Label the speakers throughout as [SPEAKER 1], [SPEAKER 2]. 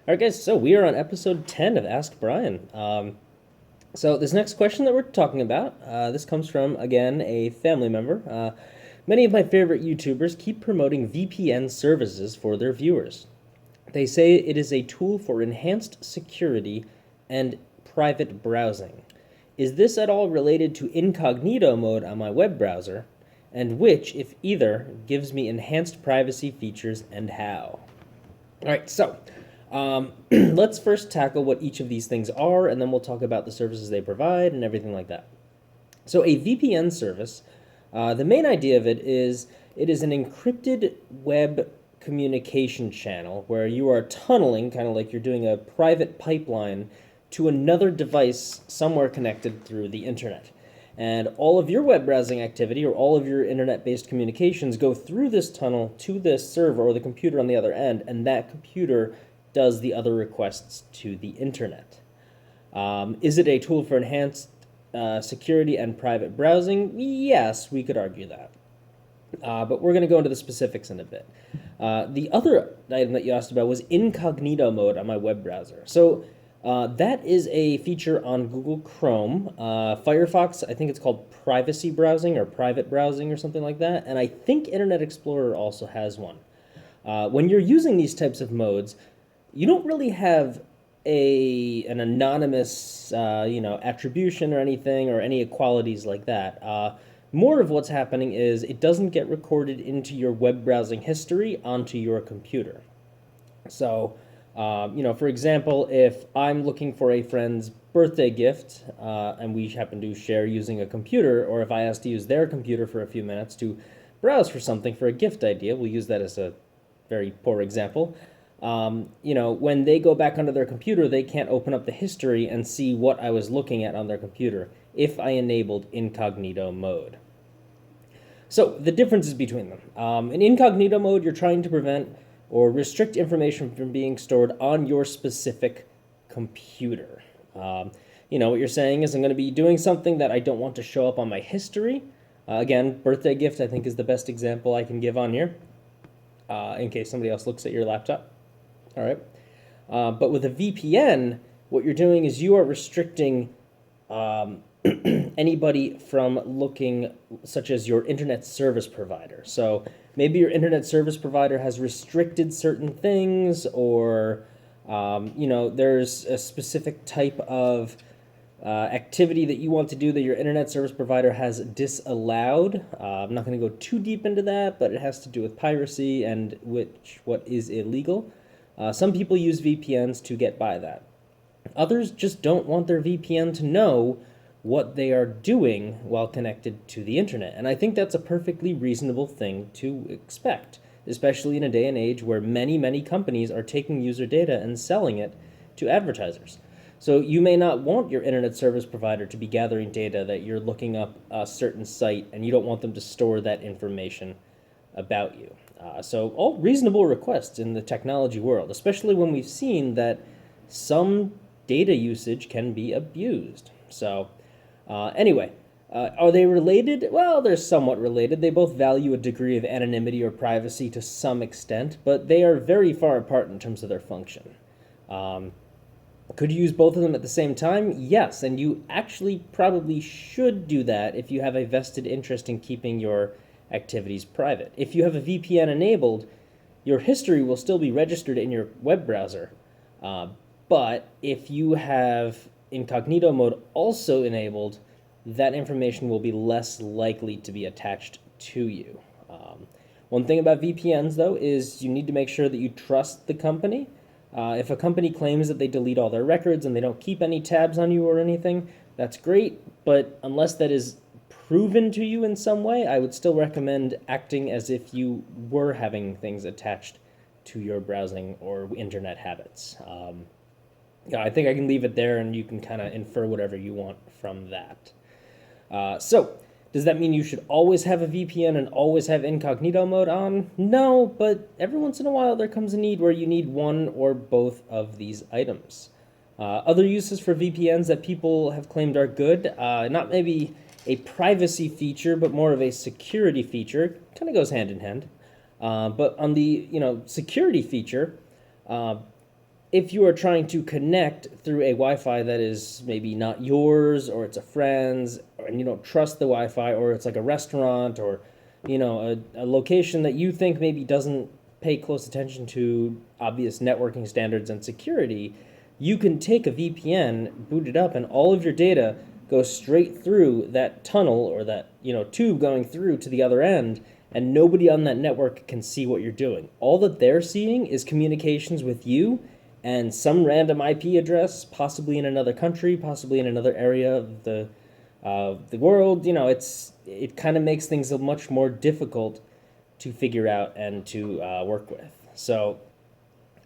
[SPEAKER 1] All right, guys, so we are on episode 10 of Ask Brian. So this next question that we're talking about, this comes from, again, a family member. Many of my favorite YouTubers keep promoting VPN services for their viewers. They say it is a tool for enhanced security and private browsing. Is this at all related to incognito mode on my web browser? And which, if either, gives me enhanced privacy features and how? All right, so let's first tackle what each of these things are, and then we'll talk about the services they provide and everything like that. So, a VPN service, the main idea of it is an encrypted web communication channel where you are tunneling, kind of like you're doing a private pipeline to another device somewhere connected through the internet. And all of your web browsing activity or all of your internet-based communications go through this tunnel to this server or the computer on the other end, and that computer does the other requests to the internet. Is it a tool for enhanced security and private browsing? Yes, we could argue that. But we're going to go into the specifics in a bit. The other item that you asked about was incognito mode on my web browser. So that is a feature on Google Chrome. Firefox, I think it's called privacy browsing or private browsing or something like that. And I think Internet Explorer also has one. When you're using these types of modes, you don't really have an anonymous attribution or anything or any equalities like that. More of what's happening is it doesn't get recorded into your web browsing history onto your computer. So, for example, if I'm looking for a friend's birthday gift and we happen to share using a computer, or if I ask to use their computer for a few minutes to browse for something for a gift idea, we'll use that as a very poor example. When they go back onto their computer, they can't open up the history and see what I was looking at on their computer if I enabled incognito mode. So the differences between them. In incognito mode, you're trying to prevent or restrict information from being stored on your specific computer. What you're saying is I'm going to be doing something that I don't want to show up on my history. Again, birthday gift I think is the best example I can give on here, in case somebody else looks at your laptop. All right. But with a VPN, what you're doing is you are restricting anybody from looking, such as your internet service provider. So maybe your internet service provider has restricted certain things, or there's a specific type of activity that you want to do that your internet service provider has disallowed. I'm not going to go too deep into that, but it has to do with piracy and what is illegal. Some people use VPNs to get by that. Others just don't want their VPN to know what they are doing while connected to the internet. And I think that's a perfectly reasonable thing to expect, especially in a day and age where many, many companies are taking user data and selling it to advertisers. So you may not want your internet service provider to be gathering data that you're looking up a certain site, and you don't want them to store that information about you. So all reasonable requests in the technology world, especially when we've seen that some data usage can be abused. So anyway, are they related? Well, they're somewhat related. They both value a degree of anonymity or privacy to some extent, but they are very far apart in terms of their function. Could you use both of them at the same time? Yes, and you actually probably should do that if you have a vested interest in keeping your activities private. If you have a VPN enabled, your history will still be registered in your web browser. But if you have incognito mode also enabled, that information will be less likely to be attached to you. One thing about VPNs, though, is you need to make sure that you trust the company. If a company claims that they delete all their records and they don't keep any tabs on you or anything, that's great, but unless that is proven to you in some way, I would still recommend acting as if you were having things attached to your browsing or internet habits. I think I can leave it there, and you can kind of infer whatever you want from that. So, does that mean you should always have a VPN and always have incognito mode on? No, but every once in a while there comes a need where you need one or both of these items. Other uses for VPNs that people have claimed are good, not maybe a privacy feature, but more of a security feature, kind of goes hand in hand. But on the security feature, if you are trying to connect through a Wi-Fi that is maybe not yours, or it's a friend's, and you don't trust the Wi-Fi, or it's like a restaurant, or a location that you think maybe doesn't pay close attention to obvious networking standards and security, you can take a VPN, boot it up, and all of your data goes straight through that tunnel, or that tube going through to the other end, and nobody on that network can see what you're doing. All that they're seeing is communications with you and some random IP address, possibly in another country, possibly in another area of the world. It kind of makes things much more difficult to figure out and to work with. So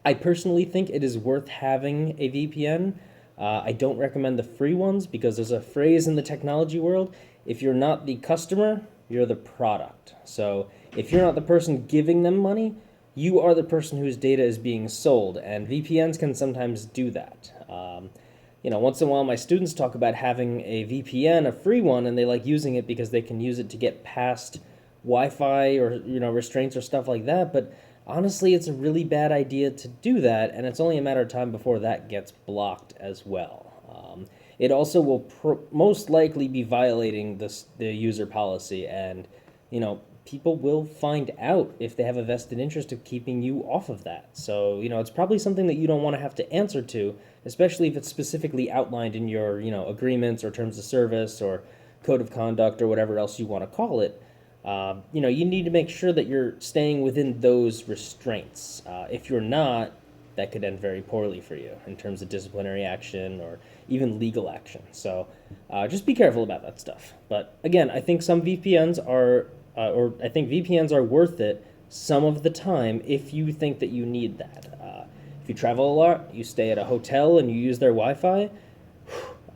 [SPEAKER 1] I personally think it is worth having a VPN. I don't recommend the free ones, because there's a phrase in the technology world: if you're not the customer, you're the product. So if you're not the person giving them money, you are the person whose data is being sold, and VPNs can sometimes do that. Once in a while my students talk about having a VPN, a free one, and they like using it because they can use it to get past Wi-Fi or restraints or stuff like that, but honestly it's a really bad idea to do that, and it's only a matter of time before that gets blocked as well. It also will most likely be violating the user policy, and people will find out if they have a vested interest of keeping you off of that. So, it's probably something that you don't want to have to answer to, especially if it's specifically outlined in your, agreements or terms of service or code of conduct or whatever else you want to call it. You need to make sure that you're staying within those restraints. If you're not, that could end very poorly for you in terms of disciplinary action or even legal action. So just be careful about that stuff. But again, I think some VPNs are I think VPNs are worth it some of the time if you think that you need that. If you travel a lot, you stay at a hotel and you use their Wi-Fi,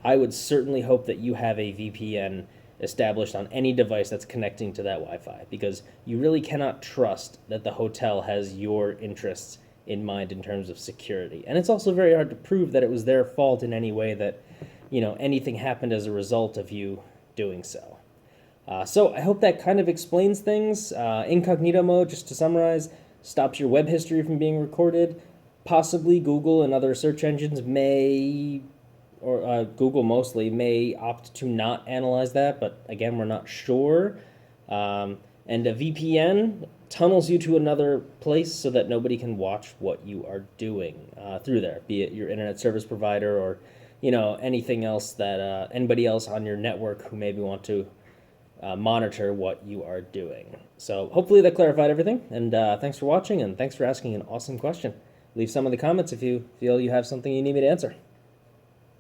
[SPEAKER 1] I would certainly hope that you have a VPN established on any device that's connecting to that Wi-Fi, because you really cannot trust that the hotel has your interests in mind in terms of security. And it's also very hard to prove that it was their fault in any way, that anything happened as a result of you doing so. So I hope that kind of explains things. Incognito mode, just to summarize, stops your web history from being recorded. Possibly Google and other search engines may, or Google mostly, may opt to not analyze that, but again, we're not sure. And a VPN tunnels you to another place so that nobody can watch what you are doing through there, be it your internet service provider or anything else that anybody else on your network who maybe want to monitor what you are doing. So hopefully that clarified everything, and thanks for watching, and thanks for asking an awesome question. Leave some in the comments if you feel you have something you need me to answer.